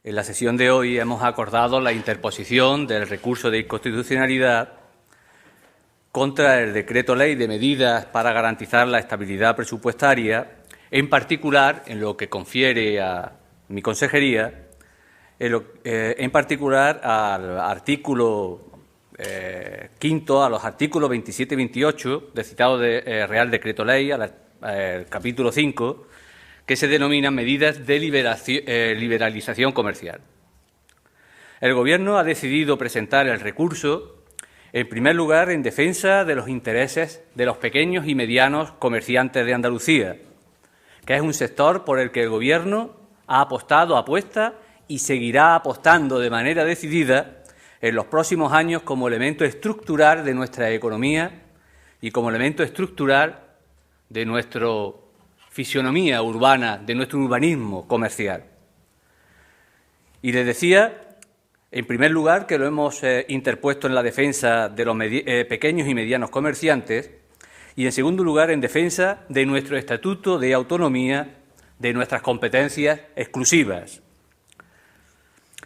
En la sesión de hoy hemos acordado la interposición del recurso de inconstitucionalidad contra el Decreto Ley de medidas para garantizar la estabilidad presupuestaria, en particular en lo que confiere a mi consejería, en particular al artículo quinto, a los artículos 27 y 28 del citado Real Decreto Ley, al capítulo 5, que se denominan medidas de liberalización comercial. El Gobierno ha decidido presentar el recurso, en primer lugar, en defensa de los intereses de los pequeños y medianos comerciantes de Andalucía, que es un sector por el que el Gobierno ha apostado, apuesta y seguirá apostando de manera decidida en los próximos años como elemento estructural de nuestra economía y como elemento estructural de nuestra fisonomía urbana, de nuestro urbanismo comercial. Y les decía, en primer lugar, que lo hemos interpuesto en la defensa de los pequeños y medianos comerciantes y, en segundo lugar, en defensa de nuestro estatuto de autonomía, de nuestras competencias exclusivas.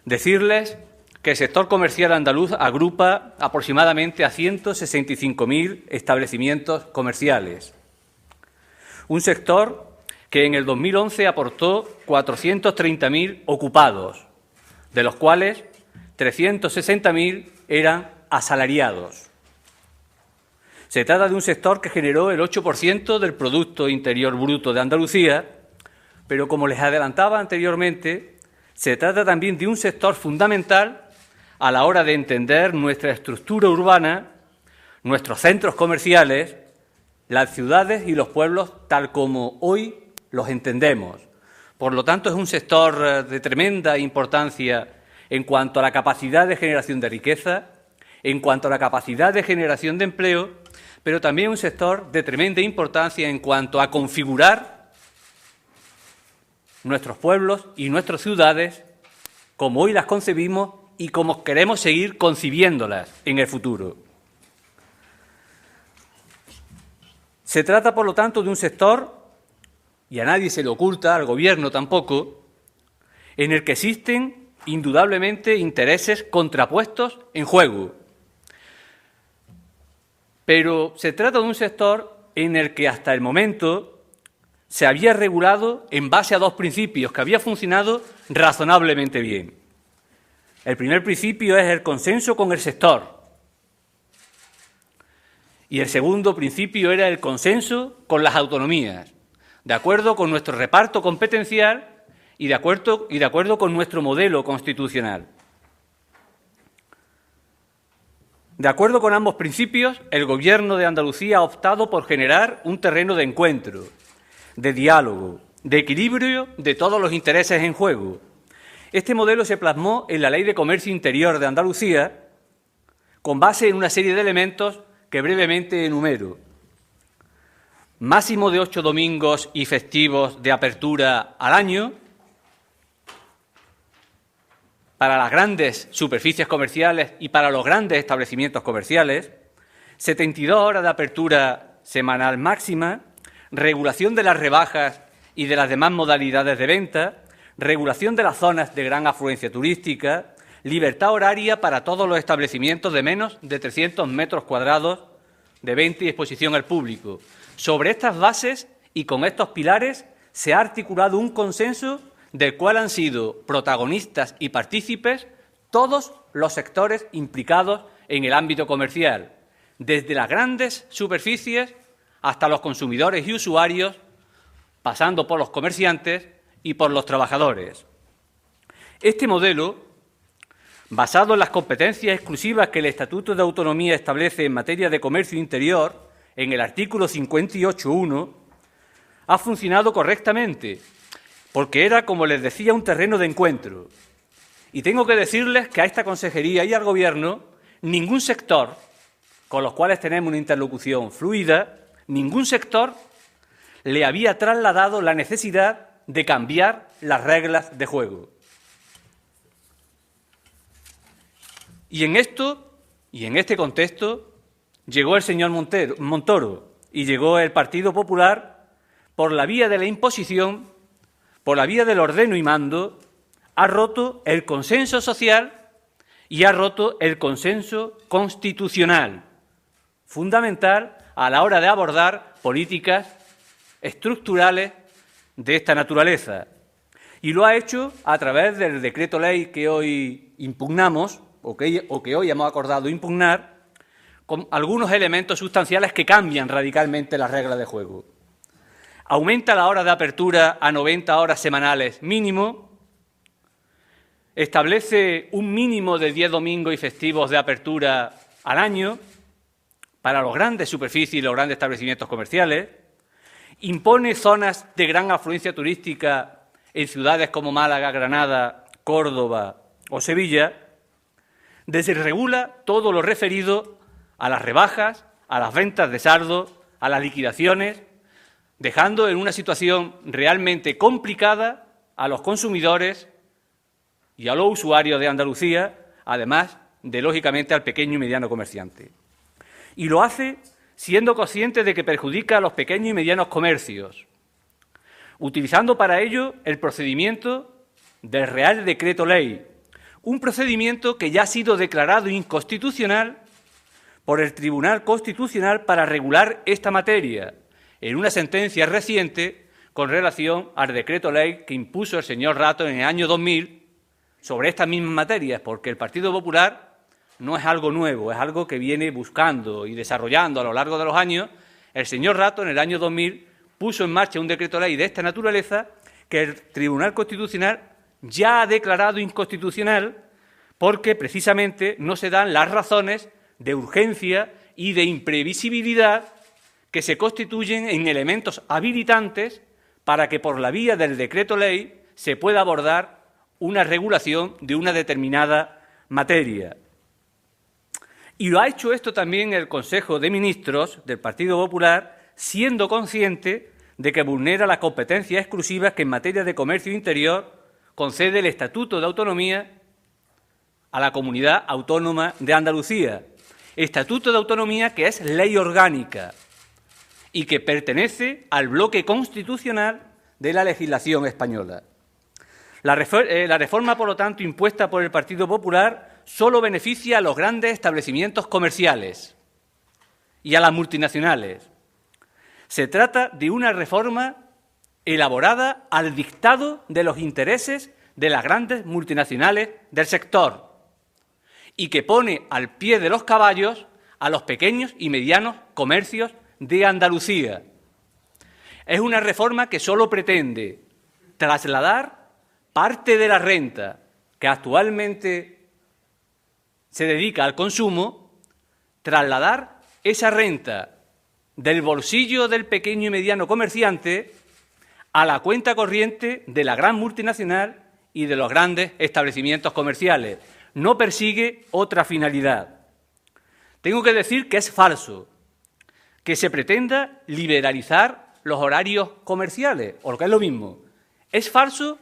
Decirles que el sector comercial andaluz agrupa aproximadamente a 165.000 establecimientos comerciales. Un sector que en el 2011 aportó 430.000 ocupados, de los cuales 360.000 eran asalariados. Se trata de un sector que generó el 8% del Producto Interior Bruto de Andalucía, pero como les adelantaba anteriormente, se trata también de un sector fundamental a la hora de entender nuestra estructura urbana, nuestros centros comerciales, las ciudades y los pueblos tal como hoy los entendemos. Por lo tanto, es un sector de tremenda importancia en cuanto a la capacidad de generación de riqueza, en cuanto a la capacidad de generación de empleo, pero también un sector de tremenda importancia en cuanto a configurar nuestros pueblos y nuestras ciudades como hoy las concebimos y como queremos seguir concibiéndolas en el futuro. Se trata, por lo tanto, de un sector, y a nadie se le oculta, al Gobierno tampoco, en el que existen indudablemente intereses contrapuestos en juego. Pero se trata de un sector en el que hasta el momento se había regulado en base a dos principios que había funcionado razonablemente bien. El primer principio es el consenso con el sector y el segundo principio era el consenso con las autonomías, de acuerdo con nuestro reparto competencial y de acuerdo con nuestro modelo constitucional. De acuerdo con ambos principios, el Gobierno de Andalucía ha optado por generar un terreno de encuentro, de diálogo, de equilibrio de todos los intereses en juego. Este modelo se plasmó en la Ley de Comercio Interior de Andalucía con base en una serie de elementos que brevemente enumero. Máximo de 8 domingos y festivos de apertura al año para las grandes superficies comerciales y para los grandes establecimientos comerciales, 72 horas de apertura semanal máxima, regulación de las rebajas y de las demás modalidades de venta, regulación de las zonas de gran afluencia turística, libertad horaria para todos los establecimientos de menos de 300 metros cuadrados de venta y exposición al público. Sobre estas bases y con estos pilares se ha articulado un consenso del cual han sido protagonistas y partícipes todos los sectores implicados en el ámbito comercial, desde las grandes superficies hasta los consumidores y usuarios, pasando por los comerciantes y por los trabajadores. Este modelo, basado en las competencias exclusivas que el Estatuto de Autonomía establece en materia de comercio interior, en el artículo 58.1, ha funcionado correctamente, porque era, como les decía, un terreno de encuentro. Y tengo que decirles que a esta consejería y al Gobierno, ningún sector con los cuales tenemos una interlocución fluida, ningún sector le había trasladado la necesidad de cambiar las reglas de juego. Y en este contexto, llegó el señor Montoro y llegó el Partido Popular por la vía de la imposición, por la vía del ordeno y mando, ha roto el consenso social y ha roto el consenso constitucional, fundamental a la hora de abordar políticas estructurales de esta naturaleza. Y lo ha hecho a través del decreto ley que hoy impugnamos, o que hoy hemos acordado impugnar, con algunos elementos sustanciales que cambian radicalmente las reglas de juego. Aumenta la hora de apertura a 90 horas semanales mínimo, establece un mínimo de 10 domingos y festivos de apertura al año para los grandes superficies y los grandes establecimientos comerciales, impone zonas de gran afluencia turística en ciudades como Málaga, Granada, Córdoba o Sevilla, desregula todo lo referido a las rebajas, a las ventas de saldo, a las liquidaciones, dejando en una situación realmente complicada a los consumidores y a los usuarios de Andalucía, además de, lógicamente, al pequeño y mediano comerciante. Y lo hace siendo consciente de que perjudica a los pequeños y medianos comercios, utilizando para ello el procedimiento del Real Decreto Ley, un procedimiento que ya ha sido declarado inconstitucional por el Tribunal Constitucional para regular esta materia, en una sentencia reciente con relación al decreto ley que impuso el señor Rato en el año 2000 sobre estas mismas materias, porque el Partido Popular no es algo nuevo, es algo que viene buscando y desarrollando a lo largo de los años. El señor Rato en el año 2000 puso en marcha un decreto ley de esta naturaleza que el Tribunal Constitucional ya ha declarado inconstitucional porque precisamente no se dan las razones de urgencia y de imprevisibilidad que se constituyen en elementos habilitantes para que por la vía del decreto ley se pueda abordar una regulación de una determinada materia. Y lo ha hecho esto también el Consejo de Ministros del Partido Popular, siendo consciente de que vulnera las competencias exclusivas que en materia de comercio interior concede el Estatuto de Autonomía a la Comunidad Autónoma de Andalucía. Estatuto de Autonomía que es ley orgánica y que pertenece al bloque constitucional de la legislación española. La reforma, por lo tanto, impuesta por el Partido Popular, solo beneficia a los grandes establecimientos comerciales y a las multinacionales. Se trata de una reforma elaborada al dictado de los intereses de las grandes multinacionales del sector y que pone al pie de los caballos a los pequeños y medianos comercios de Andalucía. Es una reforma que solo pretende trasladar parte de la renta que actualmente se dedica al consumo, trasladar esa renta del bolsillo del pequeño y mediano comerciante a la cuenta corriente de la gran multinacional y de los grandes establecimientos comerciales. No persigue otra finalidad. Tengo que decir que es falso que se pretenda liberalizar los horarios comerciales, o lo que es lo mismo. Es falso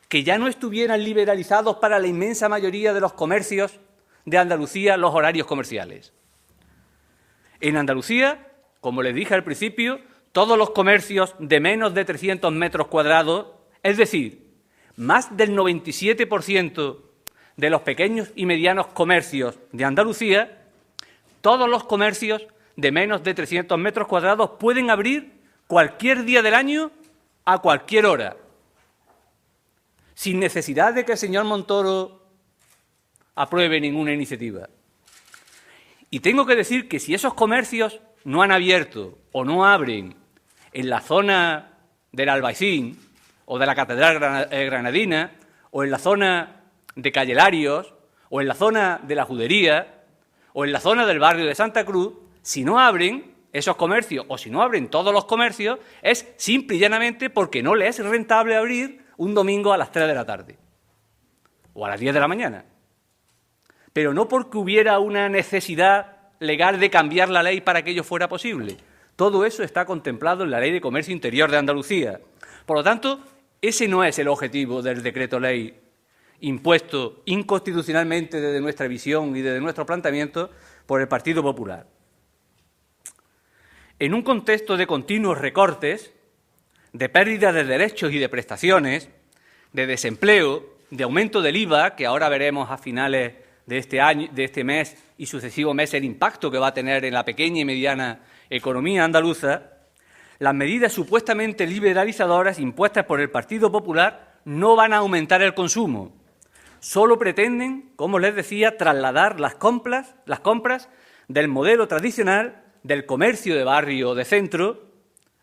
que ya no estuvieran liberalizados para la inmensa mayoría de los comercios de Andalucía los horarios comerciales. En Andalucía, como les dije al principio, todos los comercios de menos de 300 metros cuadrados, es decir, más del 97% de los pequeños y medianos comercios de Andalucía, todos los comercios de menos de 300 metros cuadrados pueden abrir cualquier día del año a cualquier hora, sin necesidad de que el señor Montoro apruebe ninguna iniciativa. Y tengo que decir que si esos comercios no han abierto o no abren en la zona del Albaicín o de la Catedral Granadina o en la zona de Calle Larios o en la zona de la Judería o en la zona del barrio de Santa Cruz, si no abren esos comercios o si no abren todos los comercios, es simple y llanamente porque no les es rentable abrir un domingo a las 3 de la tarde o a las 10 de la mañana. Pero no porque hubiera una necesidad legal de cambiar la ley para que ello fuera posible. Todo eso está contemplado en la Ley de Comercio Interior de Andalucía. Por lo tanto, ese no es el objetivo del decreto ley impuesto inconstitucionalmente desde nuestra visión y desde nuestro planteamiento por el Partido Popular. En un contexto de continuos recortes, de pérdida de derechos y de prestaciones, de desempleo, de aumento del IVA, que ahora veremos a finales de este año, de este mes y sucesivos meses el impacto que va a tener en la pequeña y mediana economía andaluza, las medidas supuestamente liberalizadoras impuestas por el Partido Popular no van a aumentar el consumo. Solo pretenden, como les decía, trasladar las compras del modelo tradicional del comercio de barrio o de centro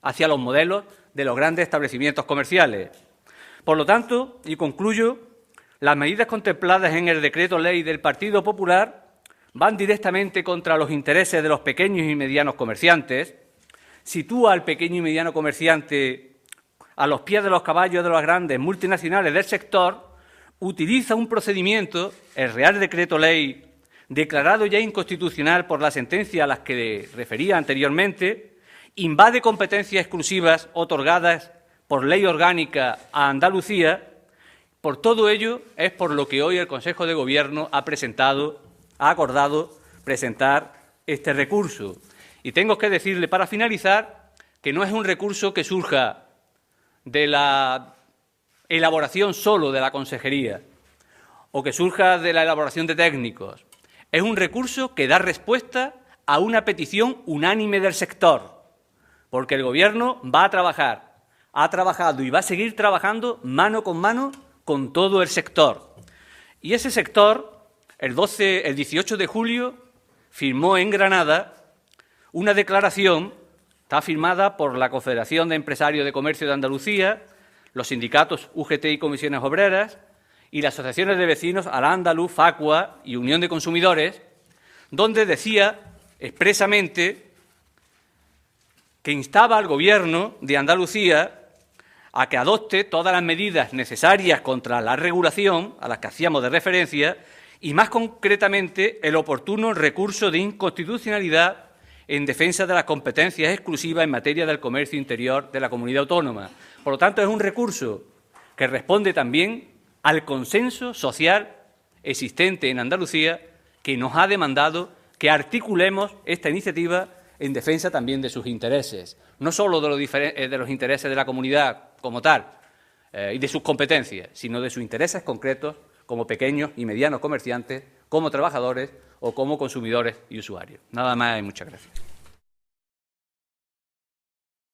hacia los modelos de los grandes establecimientos comerciales. Por lo tanto, y concluyo, las medidas contempladas en el decreto ley del Partido Popular van directamente contra los intereses de los pequeños y medianos comerciantes, sitúa al pequeño y mediano comerciante a los pies de los caballos de las grandes multinacionales del sector, utiliza un procedimiento, el Real Decreto Ley, declarado ya inconstitucional por la sentencia a las que refería anteriormente, invade competencias exclusivas otorgadas por ley orgánica a Andalucía. Por todo ello es por lo que hoy el Consejo de Gobierno ha acordado presentar este recurso. Y tengo que decirle, para finalizar, que no es un recurso que surja de la elaboración solo de la consejería o que surja de la elaboración de técnicos. Es un recurso que da respuesta a una petición unánime del sector, porque el Gobierno va a trabajar, ha trabajado y va a seguir trabajando mano con todo el sector. Y ese sector, el 18 de julio, firmó en Granada una declaración, está firmada por la Confederación de Empresarios de Comercio de Andalucía, los sindicatos UGT y Comisiones Obreras y las asociaciones de vecinos Al-Ándalus, Facua y Unión de Consumidores, donde decía expresamente que instaba al Gobierno de Andalucía a que adopte todas las medidas necesarias contra la regulación a las que hacíamos de referencia y, más concretamente, el oportuno recurso de inconstitucionalidad en defensa de las competencias exclusivas en materia del comercio interior de la comunidad autónoma. Por lo tanto, es un recurso que responde también al consenso social existente en Andalucía, que nos ha demandado que articulemos esta iniciativa en defensa también de sus intereses, no solo de los intereses de la comunidad como tal y de sus competencias, sino de sus intereses concretos como pequeños y medianos comerciantes, como trabajadores o como consumidores y usuarios. Nada más y muchas gracias.